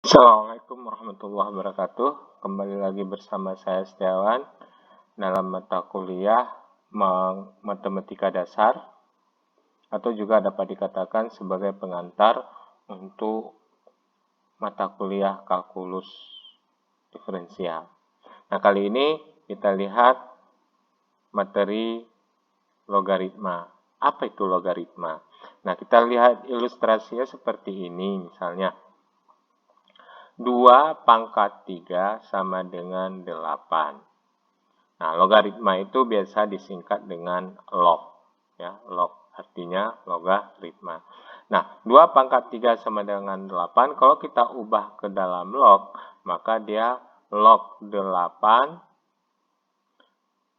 Assalamualaikum warahmatullahi wabarakatuh. Kembali lagi bersama saya Setiawan dalam mata kuliah Matematika Dasar atau juga dapat dikatakan sebagai pengantar untuk mata kuliah kalkulus diferensial. Nah, kali ini kita lihat materi logaritma. Apa itu logaritma? Nah, kita lihat ilustrasinya seperti ini misalnya. 2 pangkat 3 sama dengan 8. Nah, logaritma itu biasa disingkat dengan log. Ya, log artinya logaritma. Nah, 2 pangkat 3 sama dengan 8, kalau kita ubah ke dalam log, maka dia log 8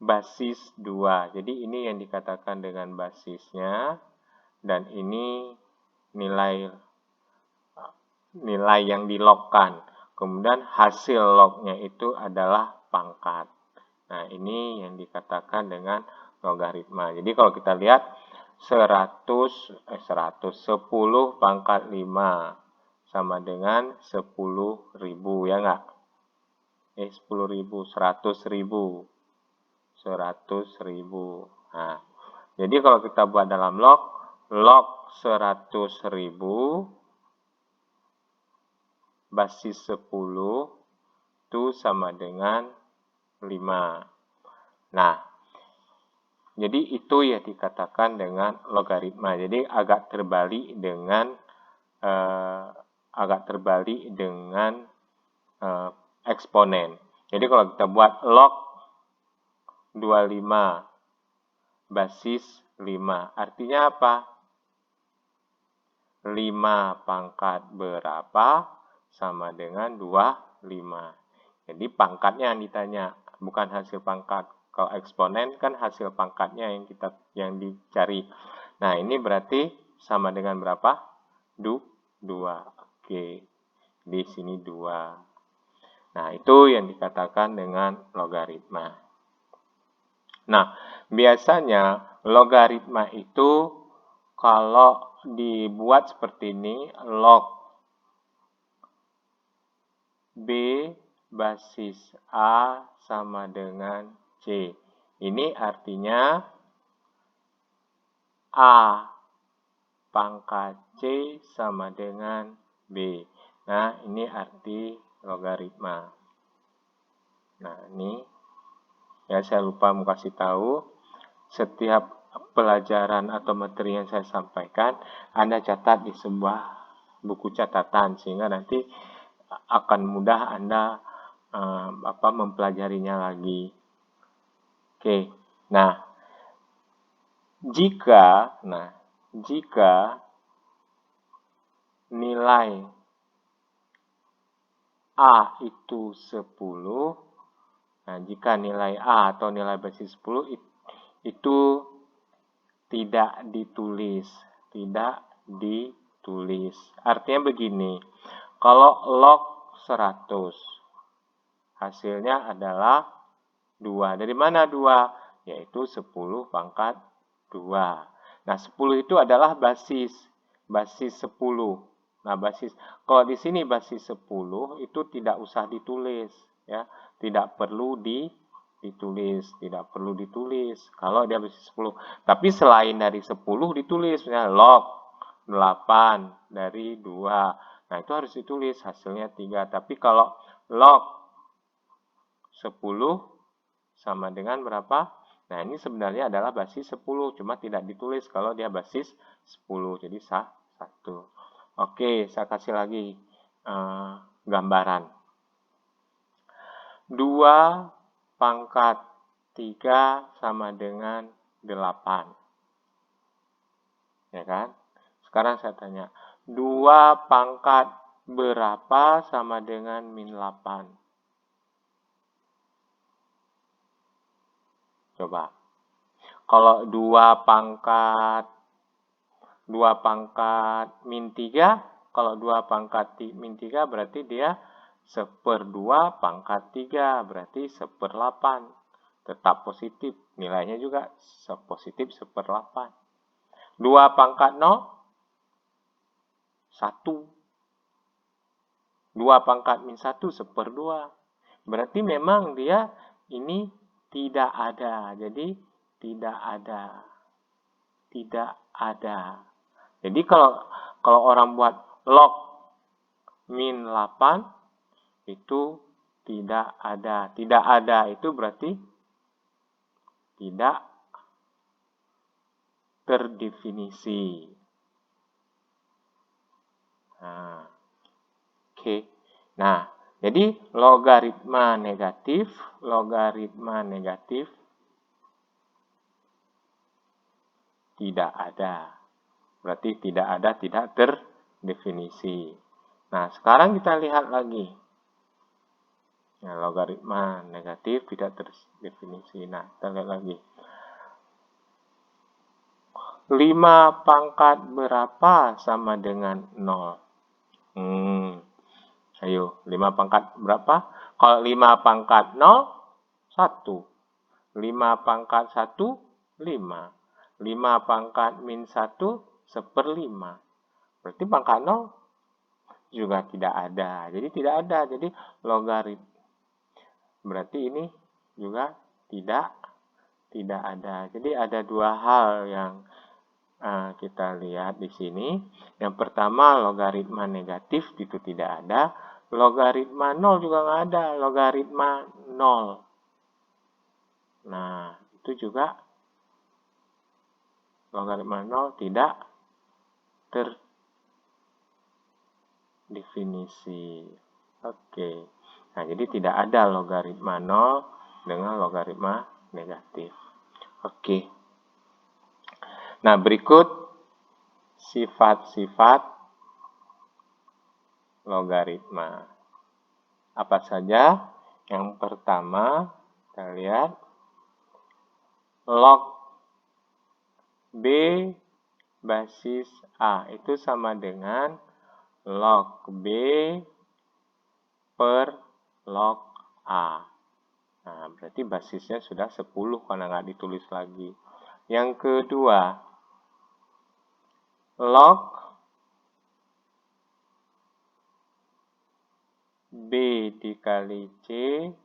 basis 2. Jadi ini yang dikatakan dengan basisnya, dan ini nilai yang dilogkan. Kemudian hasil lognya itu adalah pangkat. Nah, ini yang dikatakan dengan logaritma. Jadi kalau kita lihat 10 pangkat 5 sama dengan 10.000, ya enggak? 10.000, 100.000. 100.000. Nah, jadi kalau kita buat dalam log 100.000 basis 10 itu sama dengan 5. Nah, jadi itu ya dikatakan dengan logaritma. Jadi agak terbalik dengan eksponen. Jadi kalau kita buat log 25 basis 5, artinya apa? 5 pangkat berapa sama dengan 25. Jadi pangkatnya yang ditanya, bukan hasil pangkat. Kalau eksponen kan hasil pangkatnya yang dicari. Nah, ini berarti sama dengan berapa? 2. Oke. Di sini 2. Nah, itu yang dikatakan dengan logaritma. Nah, biasanya logaritma itu kalau dibuat seperti ini, log B basis A sama dengan C. Ini artinya A pangkat C sama dengan B. Nah, ini arti logaritma. Nah, ini ya saya lupa mau kasih tahu. Setiap pelajaran atau materi yang saya sampaikan, Anda catat di sebuah buku catatan sehingga nanti akan mudah Anda mempelajarinya lagi. Oke. Nah, jika nilai A itu 10, nah jika nilai A atau nilai basis 10 itu tidak ditulis. Artinya begini, kalau log 100, hasilnya adalah 2. Dari mana 2? Yaitu 10 pangkat 2. Nah, 10 itu adalah basis 10. Nah, kalau di sini basis 10 itu tidak usah ditulis, ya. Tidak perlu ditulis kalau dia basis 10. Tapi selain dari 10 ditulis, misalnya log 8 dari 2. Nah, itu harus ditulis hasilnya 3. Tapi kalau log 10 sama dengan berapa? Nah, ini sebenarnya adalah basis 10, cuma tidak ditulis kalau dia basis 10. Jadi sah 1. Oke, saya kasih lagi gambaran. 2 pangkat 3 sama dengan 8. Ya kan? Sekarang saya tanya, 2 pangkat berapa sama dengan min 8? Coba. Kalau 2 pangkat min 3, kalau 2 pangkat min 3 berarti dia 1/2 pangkat 3, berarti 1/8. Tetap positif, nilainya juga positif 1/8. 2 pangkat 0, 1. 2 pangkat min 1 1/2. Berarti memang dia ini tidak ada. Jadi tidak ada. Tidak ada. Jadi kalau orang buat log min 8 itu tidak ada. Tidak ada itu berarti tidak terdefinisi. Nah, oke. Nah, jadi logaritma negatif tidak ada. Berarti tidak ada, tidak terdefinisi. Nah, sekarang kita lihat lagi. Nah, logaritma negatif tidak terdefinisi. Nah, kita lihat lagi. 5 pangkat berapa sama dengan 0? Ayo, 5 pangkat berapa? Kalau 5 pangkat 0, 1. 5 pangkat 1, 5. 5 pangkat min 1, 1/5. Berarti pangkat 0 juga tidak ada. Jadi tidak ada. Jadi logarit. Berarti ini juga tidak ada. Jadi ada dua hal yang kita lihat di sini. Yang pertama, logaritma negatif itu tidak ada. Logaritma 0 juga nggak ada. Logaritma 0. Nah, itu juga logaritma 0 tidak terdefinisi. Oke. Nah, jadi tidak ada logaritma 0 dengan logaritma negatif. Oke. Nah, berikut sifat-sifat logaritma. Apa saja? Yang pertama, kita lihat log B basis A itu sama dengan log B per log A. Nah, berarti basisnya sudah 10 karena nggak ditulis lagi. Yang kedua, log B dikali C,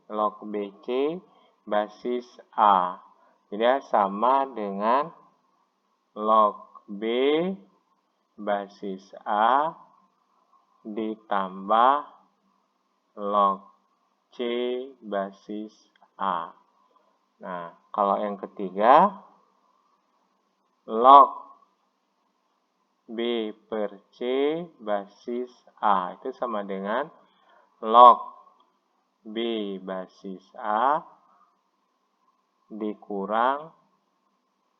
log BC basis A. Jadi sama dengan log B basis A ditambah log C basis A. Nah, kalau yang ketiga, log B per C basis A itu sama dengan log B basis A dikurang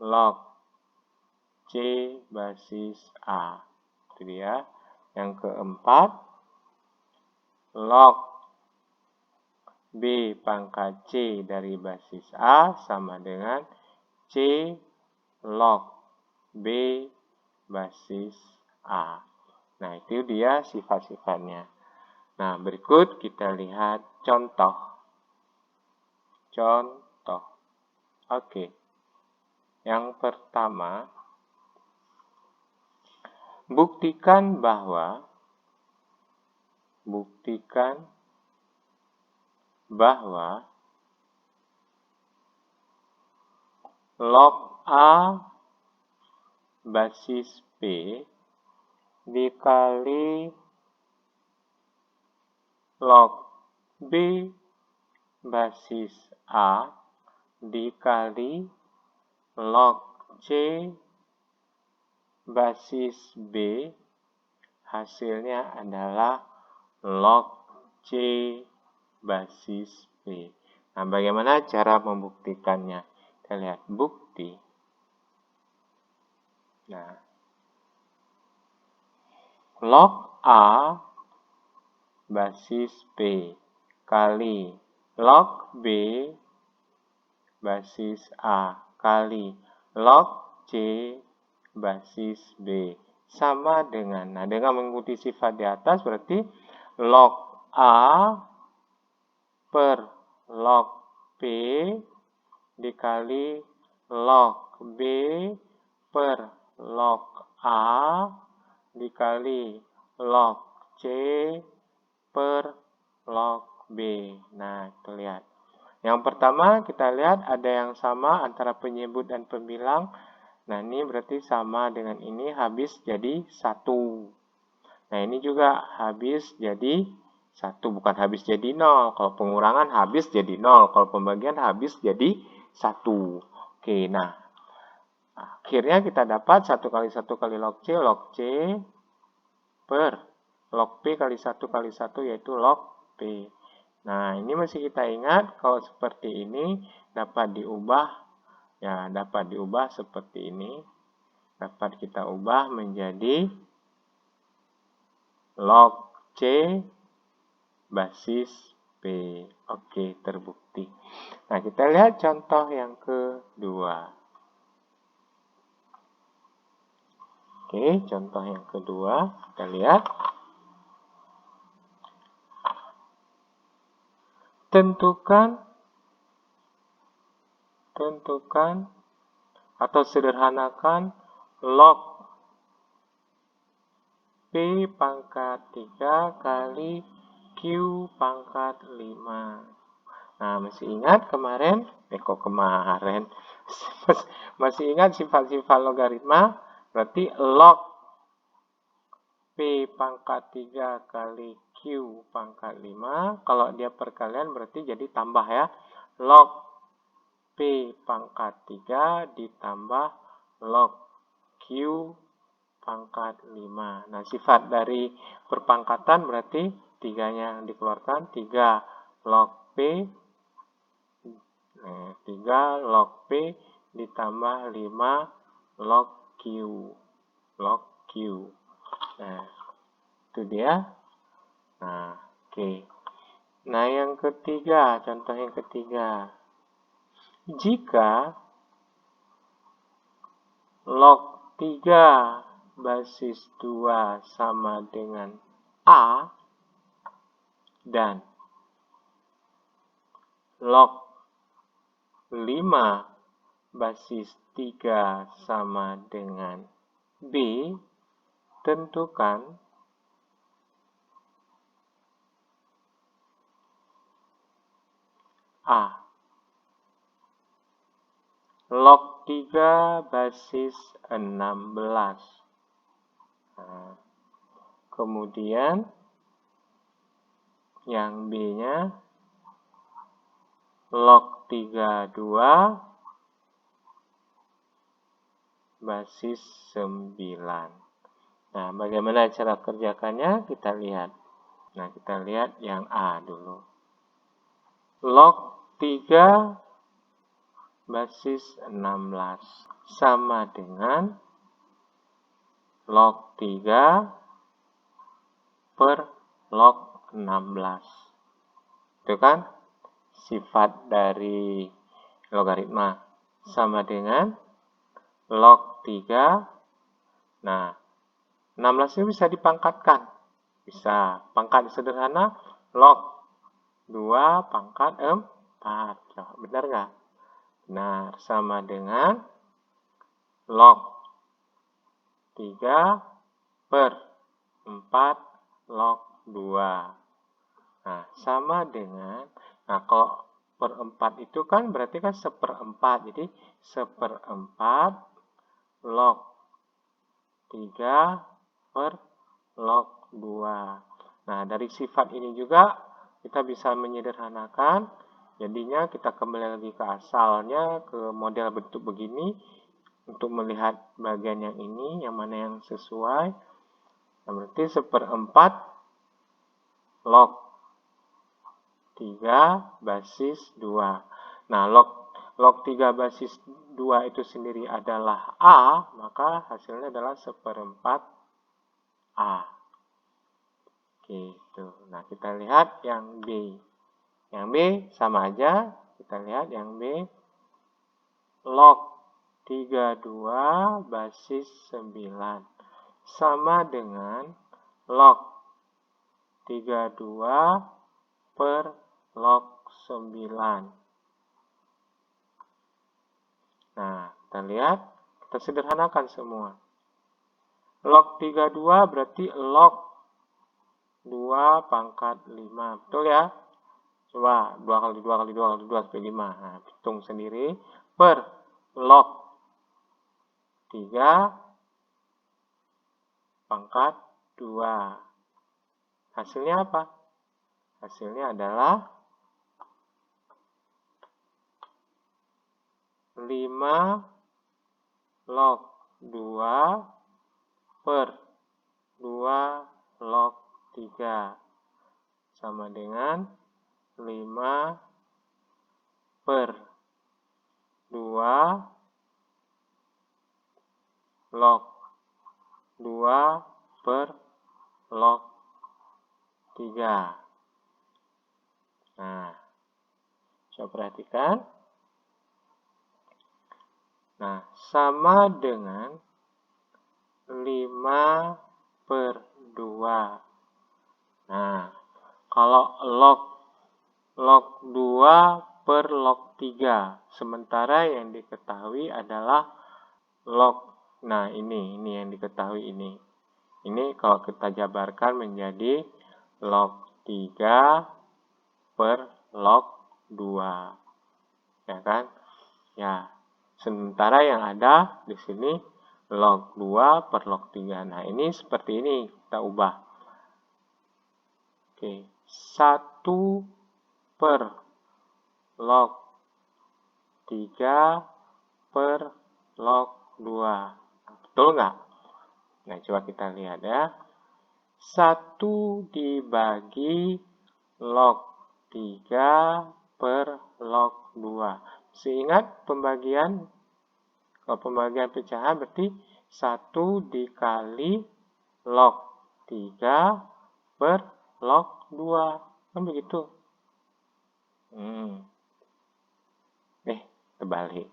log C basis A. Itu dia. Yang keempat, log B pangkat C dari basis A sama dengan C log B basis A. Nah, itu dia sifat-sifatnya. Nah, berikut kita lihat contoh. Oke. Yang pertama, buktikan bahwa log A basis P dikali log B basis A dikali log C basis B hasilnya adalah log C basis B. Nah, bagaimana cara membuktikannya? Kita lihat bukti. Nah, log A basis P kali log B basis A kali log C basis B sama dengan, nah dengan mengikuti sifat di atas berarti log A per log P dikali log B per log A dikali log C per log B. Nah, kita lihat. Yang pertama kita lihat ada yang sama antara penyebut dan pembilang. Nah, ini berarti sama dengan ini habis jadi 1. Nah, ini juga habis jadi 1, bukan habis jadi 0. Kalau pengurangan habis jadi 0. Kalau pembagian habis jadi 1. Oke, nah. Akhirnya kita dapat 1 kali 1 kali log C per log P kali 1 kali 1 yaitu log P. Nah, ini masih kita ingat kalau seperti ini dapat diubah, ya dapat diubah seperti ini. Dapat kita ubah menjadi log C basis P. Oke, terbukti. Nah, kita lihat contoh yang kedua. Oke, contoh yang kedua, kita lihat. Tentukan atau sederhanakan log P pangkat 3 kali Q pangkat 5. Nah, masih ingat kemarin? Masih ingat sifat-sifat logaritma? Berarti log P pangkat 3 kali Q pangkat 5. Kalau dia perkalian berarti jadi tambah ya. Log P pangkat 3 ditambah log Q pangkat 5. Nah, sifat dari perpangkatan berarti 3-nya yang dikeluarkan. 3 log P. 3 log P ditambah 5 log Q. Log Q. Nah, itu dia. Nah, oke. Nah, yang ketiga, contoh yang ketiga. Jika log 3 basis 2 sama dengan A dan log 5 basis 3 sama dengan B, tentukan A. Log 3 basis 16. Nah, kemudian yang B-nya log 32 basis 9. Nah, bagaimana cara kerjakannya? Kita lihat. Nah, kita lihat yang A dulu. Log 3 basis 16 sama dengan log 3 per log 16. Itu kan sifat dari logaritma. Sama dengan log 3. Nah, 16 ini bisa dipangkatkan. Bisa. Pangkat sederhana log 2 pangkat 4. Benar nggak? Benar. Sama dengan log 3 per 4 log 2. Nah, sama dengan, nah kalau per 4 itu kan berarti kan seperempat. Jadi, seperempat log 3 per log 2. Nah, dari sifat ini juga kita bisa menyederhanakan. Jadinya kita kembali lagi ke asalnya, ke model bentuk begini. Untuk melihat bagian yang ini, yang mana yang sesuai. Nah, berarti seperempat log 3 basis 2. Nah, log 3 basis 2 itu sendiri adalah A, maka hasilnya adalah seperempat A. Gitu. Nah, kita lihat yang B. Yang B sama aja. Kita lihat yang B. Log 32 basis 9. Sama dengan log 32 per log 9. Nah, kita lihat. Kita sederhanakan semua. Log 32 berarti log 2 pangkat 5. Betul ya? Coba 2 kali 2 kali 2 kali 2 sampai 5. Nah, hitung sendiri. Per log 3 pangkat 2. Hasilnya apa? Hasilnya adalah 5 log 2 per 2 log 3 sama dengan 5 per 2 log 2 per log 3. Nah, coba perhatikan. Nah, sama dengan 5 per 2. Nah, kalau log 2 per log 3. Sementara yang diketahui adalah log. Nah, ini yang diketahui ini. Ini kalau kita jabarkan menjadi log 3 per log 2. Ya kan? Ya. Sementara yang ada di sini log 2 per log 3. Nah, ini seperti ini kita ubah. Oke, 1 per log 3 per log 2. Betul nggak? Nah, coba kita lihat ya. 1 dibagi log 3 per log 2. Masih ingat pembagian? Kalau pembagian pecahan berarti 1 dikali log 3 per log 2. Kan begitu? Terbalik.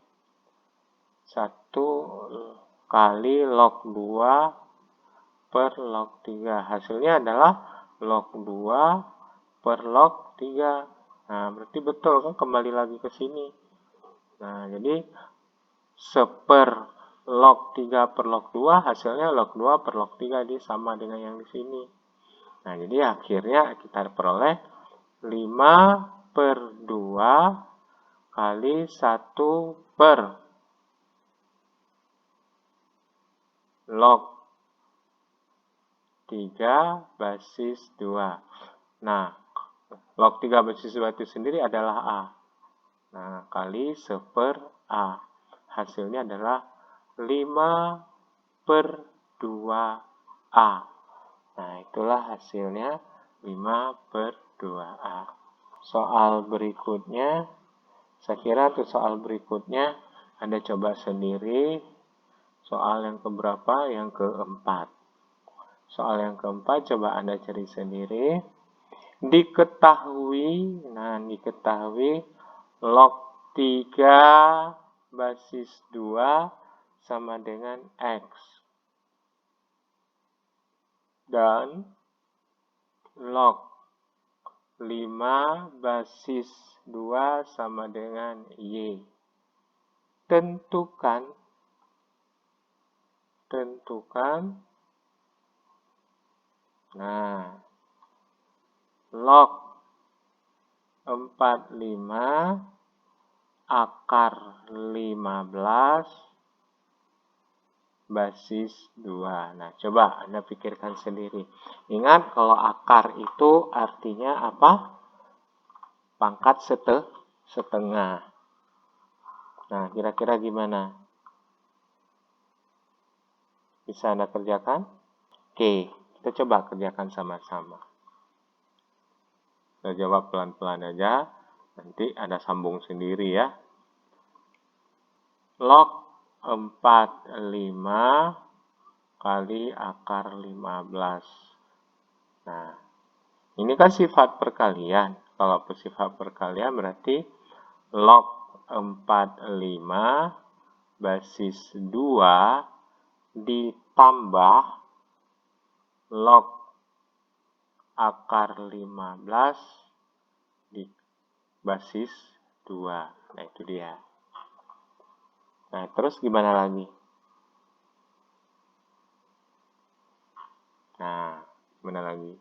1 kali log 2 per log 3. Hasilnya adalah log 2 per log 3. Nah, berarti betul kan, kembali lagi ke sini. Nah, jadi seper log 3 per log 2, hasilnya log 2 per log 3, dia sama dengan yang di sini. Nah, jadi akhirnya kita peroleh 5 per 2 kali 1 per log 3 basis 2. Nah, log 3 basis 2 itu sendiri adalah A. Nah, kali seper A. Hasilnya adalah 5 per 2A. Nah, itulah hasilnya 5 per 2A. Soal berikutnya, saya kira untuk soal berikutnya Anda coba sendiri. Soal yang keberapa? Yang keempat. Soal yang keempat coba Anda cari sendiri. Diketahui log 3 basis 2 sama dengan X. Dan log 5 basis 2 sama dengan Y. Tentukan log 45 akar 15 basis 2. Nah, coba Anda pikirkan sendiri. Ingat, kalau akar itu artinya apa? Pangkat setengah. Nah, kira-kira gimana? Bisa Anda kerjakan? Oke, kita coba kerjakan sama-sama. Kita jawab pelan-pelan aja. Nanti Anda sambung sendiri ya. Log 45 kali akar 15. Nah, ini kan sifat perkalian. Kalau bersifat perkalian berarti log 45 basis 2 ditambah log akar 15 di basis 2. Nah, itu dia. Nah, terus gimana lagi? Nah, gimana lagi?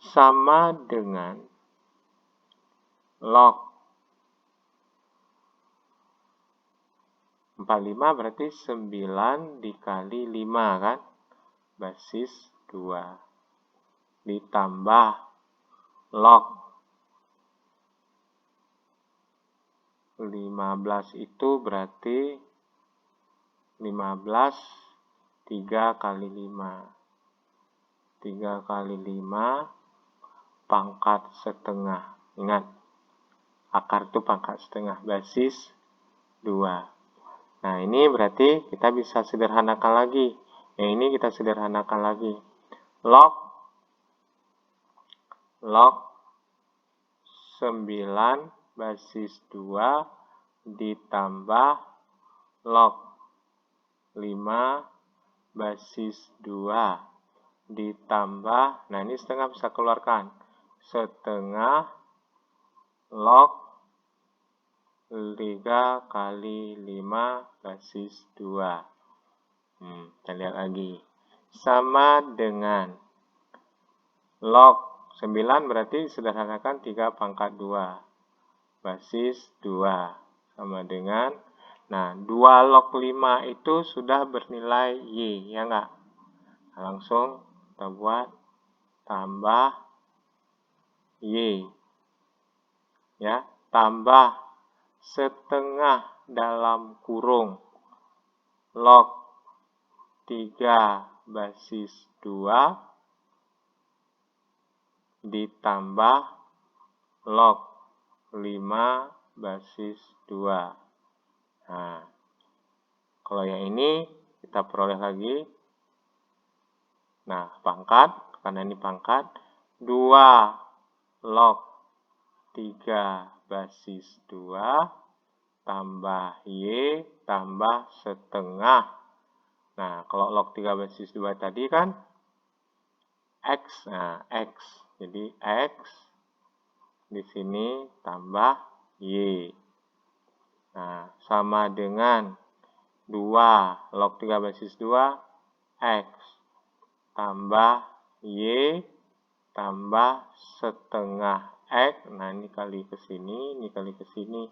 sama dengan log 45 berarti 9 dikali 5 kan? Basis 2. Ditambah log 15 itu berarti 15 3 kali 5. 3 kali 5 pangkat setengah. Ingat, akar itu pangkat setengah, basis 2. Nah, ini berarti kita bisa sederhanakan lagi. Yang ini kita sederhanakan lagi. Log 9 basis 2 ditambah log 5 basis 2 ditambah, nah ini setengah bisa keluarkan, setengah log 3 kali 5 basis 2. Kita lihat lagi. Sama dengan log 9 berarti sederhanakan 3 pangkat 2. Basis 2. Sama dengan, nah 2 log 5 itu sudah bernilai Y, ya enggak? Nah, langsung kita buat tambah Y. Ya, tambah setengah dalam kurung log 3 basis 2 ditambah log 5 basis 2. Nah, kalau yang ini kita peroleh lagi. Nah, pangkat, karena ini pangkat, 2 log 3 basis 2 tambah Y tambah setengah. Nah, kalau log 3 basis 2 tadi kan X. Nah, X. Jadi X di sini tambah Y. Nah, sama dengan 2 log 3 basis 2 X tambah Y tambah setengah X. Nah, ini kali ke sini, ini kali ke sini.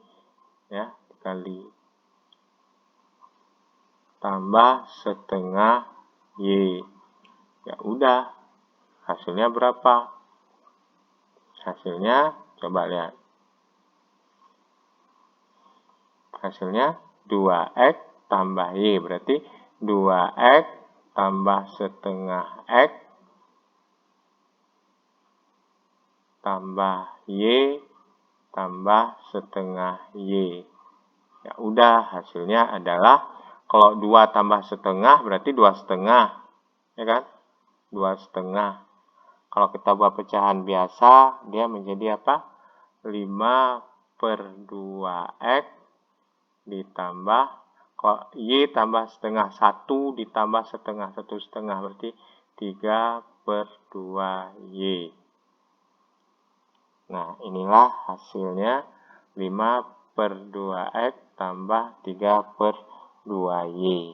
Ya, dikali. Tambah setengah Y. Ya udah. Hasilnya berapa? Hasilnya, coba lihat. Hasilnya 2X tambah Y. Berarti 2X tambah setengah X tambah Y tambah setengah Y. Ya udah, hasilnya adalah, kalau 2 tambah setengah berarti 2 setengah. Ya kan? 2 setengah. Kalau kita buat pecahan biasa, dia menjadi apa? 5/2X ditambah, kalau Y tambah setengah 1 ditambah setengah 1/2 berarti 3/2Y. Nah, inilah hasilnya 5/2X tambah 3/2Y.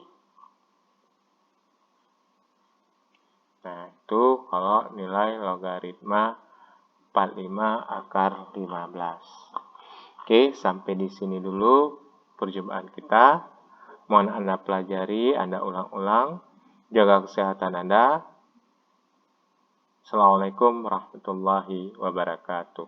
Nah, itu kalau nilai logaritma 45 akar 15. Oke, sampai di sini dulu perjumpaan kita. Mohon Anda pelajari, Anda ulang-ulang. Jaga kesehatan Anda. Assalamualaikum warahmatullahi wabarakatuh.